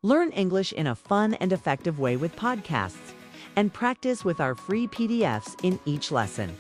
Learn English in a fun and effective way with podcasts, and practice with our free PDFs in each lesson.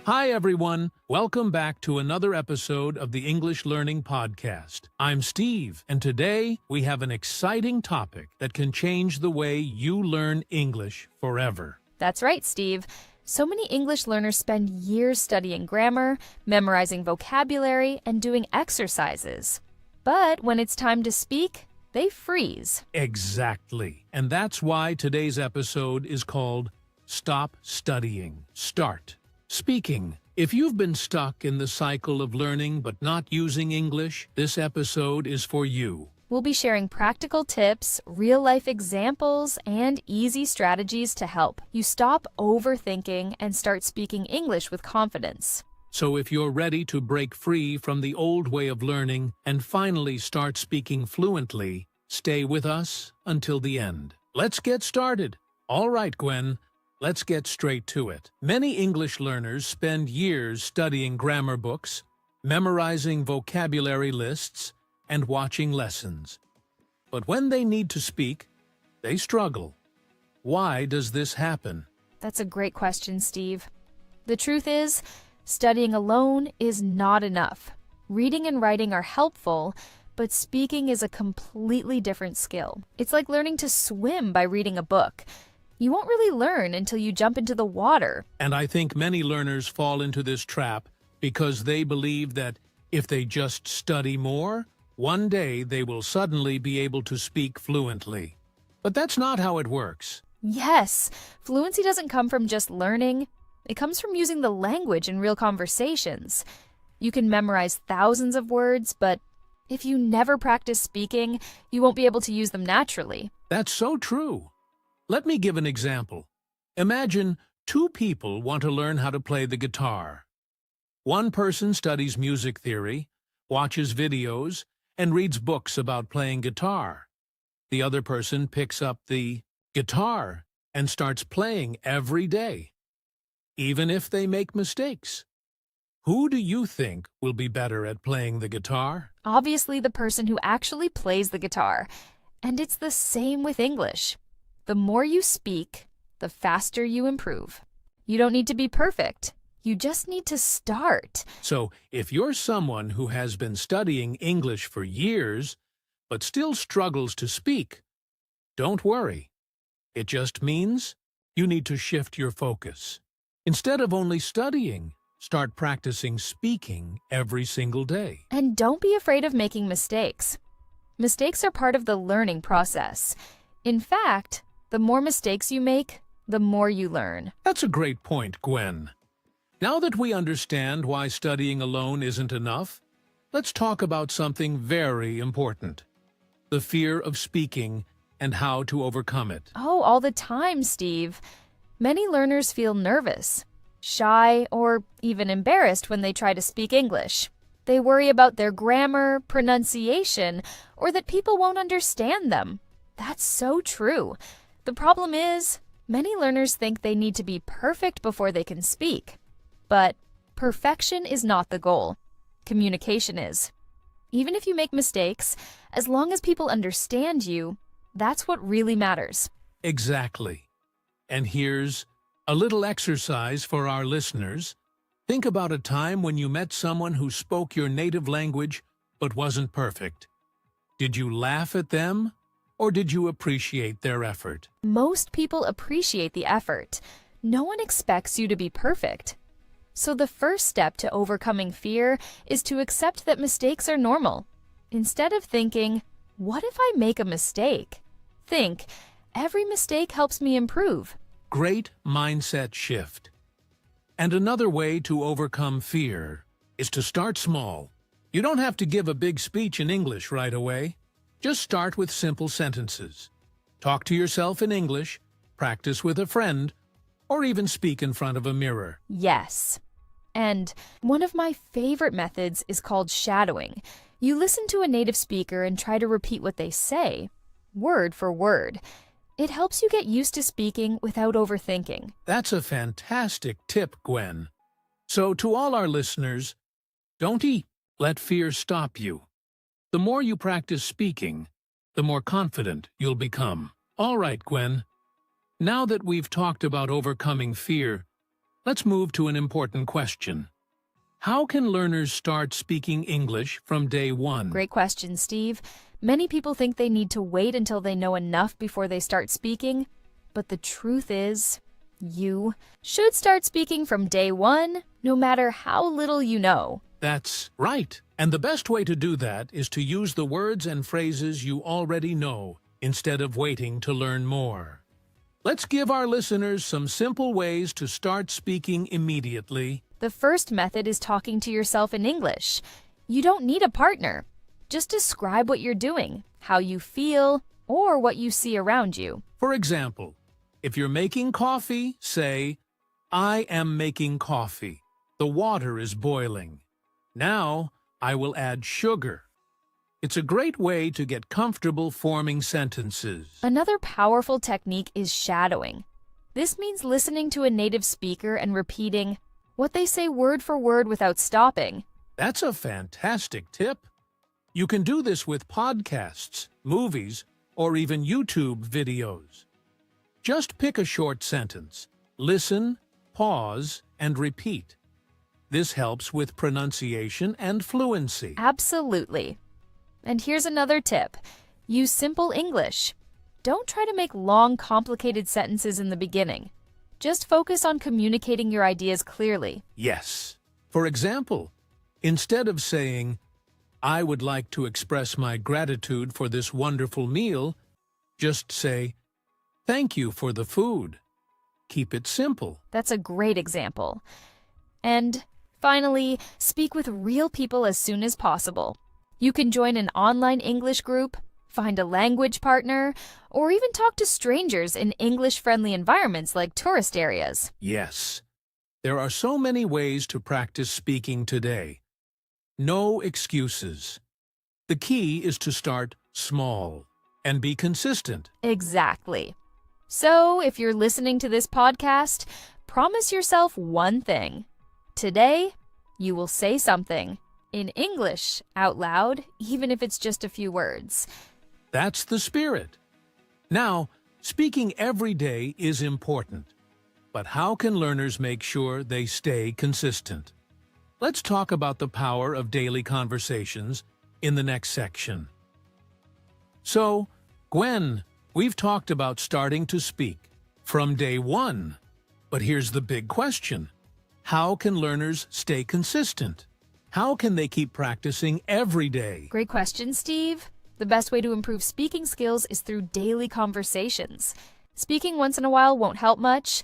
Hi, everyone. Welcome back to another episode of the English Learning Podcast. I'm Steve, and today we have an exciting topic that can change the way you learn English forever. That's right, Steve. So many English learners spend years studying grammar, memorizing vocabulary, and doing exercises. But when it's time to speak, they freeze. Exactly. And that's why today's episode is called Stop Studying, Start Speaking. If you've been stuck in the cycle of learning but not using English, this episode is for you. We'll be sharing practical tips, real-life examples, and easy strategies to help you stop overthinking and start speaking English with confidence. So if you're ready to break free from the old way of learning and finally start speaking fluently, stay with us until the end. Let's get started. All right, Gwen, let's get straight to it. Many English learners spend years studying grammar books, memorizing vocabulary lists, and watching lessons. But when they need to speak, they struggle. Why does this happen? That's a great question, Steve. The truth is, studying alone is not enough. Reading and writing are helpful, but speaking is a completely different skill. It's like learning to swim by reading a book. You won't really learn until you jump into the water. And I think many learners fall into this trap because they believe that if they just study more, one day they will suddenly be able to speak fluently. But that's not how it works. Yes, fluency doesn't come from just learning. It comes from using the language in real conversations. You can memorize thousands of words, but if you never practice speaking, you won't be able to use them naturally. That's so true. Let me give an example. Imagine two people want to learn how to play the guitar. One person studies music theory, watches videos, and reads books about playing guitar. The other person picks up the guitar and starts playing every day, even if they make mistakes. Who do you think will be better at playing the guitar? Obviously, the person who actually plays the guitar. And it's the same with English. The more you speak, the faster you improve. You don't need to be perfect. You just need to start. So, if you're someone who has been studying English for years, but still struggles to speak, don't worry. It just means you need to shift your focus. Instead of only studying, start practicing speaking every single day. And don't be afraid of making mistakes. Mistakes are part of the learning process. In fact, the more mistakes you make, the more you learn. That's a great point, Gwen. Now that we understand why studying alone isn't enough, let's talk about something very important: the fear of speaking and how to overcome it. Oh, all the time, Steve. Many learners feel nervous, shy, or even embarrassed when they try to speak English. They worry about their grammar, pronunciation, or that people won't understand them. That's so true. The problem is, many learners think they need to be perfect before they can speak. But perfection is not the goal. Communication is. Even if you make mistakes, as long as people understand you, that's what really matters. Exactly. And here's a little exercise for our listeners. Think about a time when you met someone who spoke your native language but wasn't perfect. Did you laugh at them, or did you appreciate their effort? Most people appreciate the effort. No one expects you to be perfect. So the first step to overcoming fear is to accept that mistakes are normal. Instead of thinking, what if I make a mistake? Think, every mistake helps me improve. Great mindset shift. And another way to overcome fear is to start small. You don't have to give a big speech in English right away. Just start with simple sentences. Talk to yourself in English, practice with a friend, or even speak in front of a mirror. Yes. And one of my favorite methods is called shadowing. You listen to a native speaker and try to repeat what they say, word for word. It helps you get used to speaking without overthinking. That's a fantastic tip, Gwen. So to all our listeners, don't let fear stop you. The more you practice speaking, the more confident you'll become. All right, Gwen. Now that we've talked about overcoming fear, let's move to an important question. How can learners start speaking English from day one? Great question, Steve. Many people think they need to wait until they know enough before they start speaking, but the truth is, you should start speaking from day one, no matter how little you know. That's right. And the best way to do that is to use the words and phrases you already know, instead of waiting to learn more. Let's give our listeners some simple ways to start speaking immediately. The first method is talking to yourself in English. You don't need a partner. Just describe what you're doing, how you feel, or what you see around you. For example, if you're making coffee, say, "I am making coffee. The water is boiling. Now, I will add sugar." It's a great way to get comfortable forming sentences. Another powerful technique is shadowing. This means listening to a native speaker and repeating what they say word for word without stopping. That's a fantastic tip. You can do this with podcasts, movies, or even YouTube videos. Just pick a short sentence, listen, pause, and repeat. This helps with pronunciation and fluency. Absolutely. And here's another tip. Use simple English. Don't try to make long, complicated sentences in the beginning. Just focus on communicating your ideas clearly. Yes. For example, instead of saying, "I would like to express my gratitude for this wonderful meal," just say, "Thank you for the food." Keep it simple. That's a great example. And finally, speak with real people as soon as possible. You can join an online English group, find a language partner, or even talk to strangers in English-friendly environments like tourist areas. Yes. There are so many ways to practice speaking today. No excuses. The key is to start small and be consistent. Exactly. So, if you're listening to this podcast, promise yourself one thing. Today, you will say something in English out loud, even if it's just a few words. That's the spirit. Now, speaking every day is important. But how can learners make sure they stay consistent? Let's talk about the power of daily conversations in the next section. So, Gwen, we've talked about starting to speak from day one. But here's the big question. How can learners stay consistent? How can they keep practicing every day? Great question, Steve. The best way to improve speaking skills is through daily conversations. Speaking once in a while won't help much,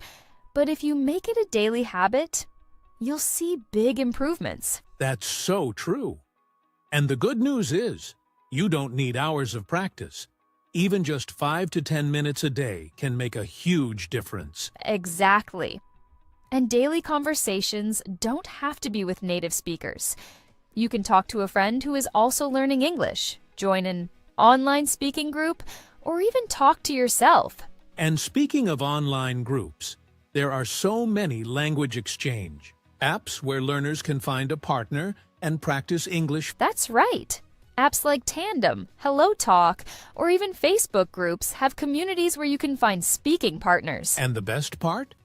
but if you make it a daily habit, you'll see big improvements. That's so true. And the good news is, you don't need hours of practice. Even just 5 to 10 minutes a day can make a huge difference. Exactly. And daily conversations don't have to be with native speakers. You can talk to a friend who is also learning English, join an online speaking group, or even talk to yourself. And speaking of online groups, there are so many language exchange apps where learners can find a partner and practice English. That's right. Apps like Tandem, Hello Talk, or even Facebook groups have communities where you can find speaking partners. And the best part?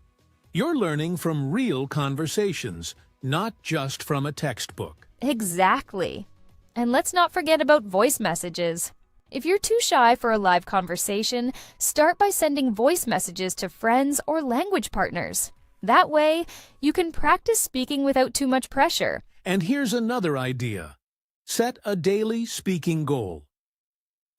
You're learning from real conversations, not just from a textbook. Exactly. And let's not forget about voice messages. If you're too shy for a live conversation, start by sending voice messages to friends or language partners. That way, you can practice speaking without too much pressure. And here's another idea. Set a daily speaking goal.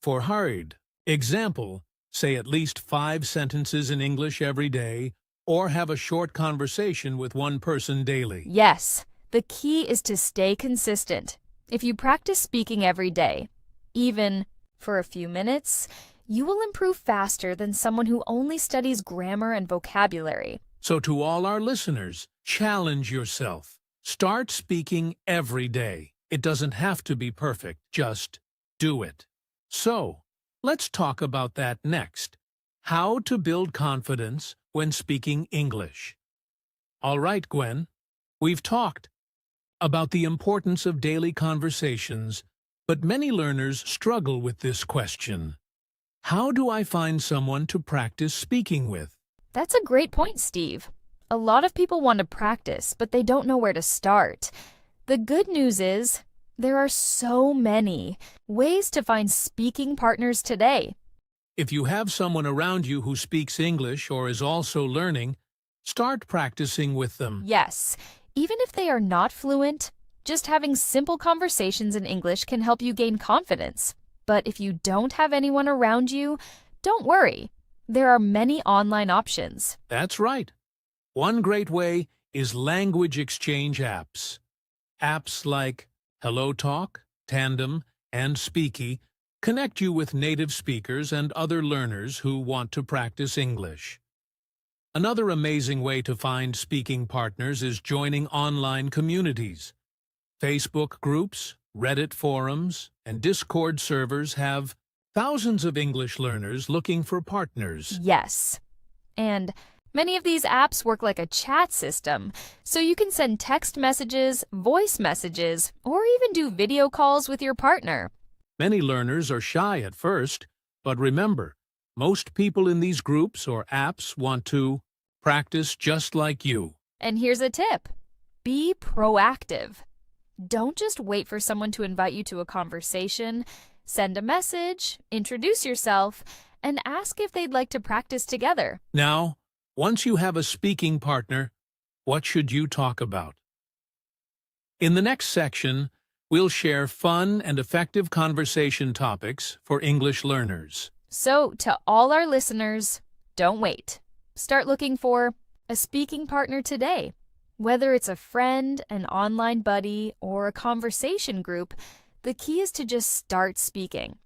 For hard example, say at least 5 sentences in English every day, or have a short conversation with one person daily. Yes, the key is to stay consistent. If you practice speaking every day, even for a few minutes, you will improve faster than someone who only studies grammar and vocabulary. So to all our listeners, challenge yourself. Start speaking every day. It doesn't have to be perfect, just do it. So, let's talk about that next. How to build confidence when speaking English. All right, Gwen, we've talked about the importance of daily conversations, But many learners struggle with this question. How do I find someone to practice speaking with? That's a great point, Steve. A lot of people want to practice, but they don't know where to start. The good news is there are so many ways to find speaking partners today. If you have someone around you who speaks English or is also learning, start practicing with them. Yes, even if they are not fluent, just having simple conversations in English can help you gain confidence. But if you don't have anyone around you, don't worry. There are many online options. That's right. One great way is language exchange apps. Apps like HelloTalk, Tandem, and Speaky connect you with native speakers and other learners who want to practice English. Another amazing way to find speaking partners is joining online communities. Facebook groups, Reddit forums, and Discord servers have thousands of English learners looking for partners. Yes. And many of these apps work like a chat system, so you can send text messages, voice messages, or even do video calls with your partner. Many learners are shy at first, but remember, most people in these groups or apps want to practice just like you. And here's a tip. Be proactive. Don't just wait for someone to invite you to a conversation. Send a message, introduce yourself, and ask if they'd like to practice together. Now, once you have a speaking partner, what should you talk about? In the next section, we'll share fun and effective conversation topics for English learners. So, to all our listeners, don't wait. Start looking for a speaking partner today. Whether it's a friend, an online buddy, or a conversation group, the key is to just start speaking.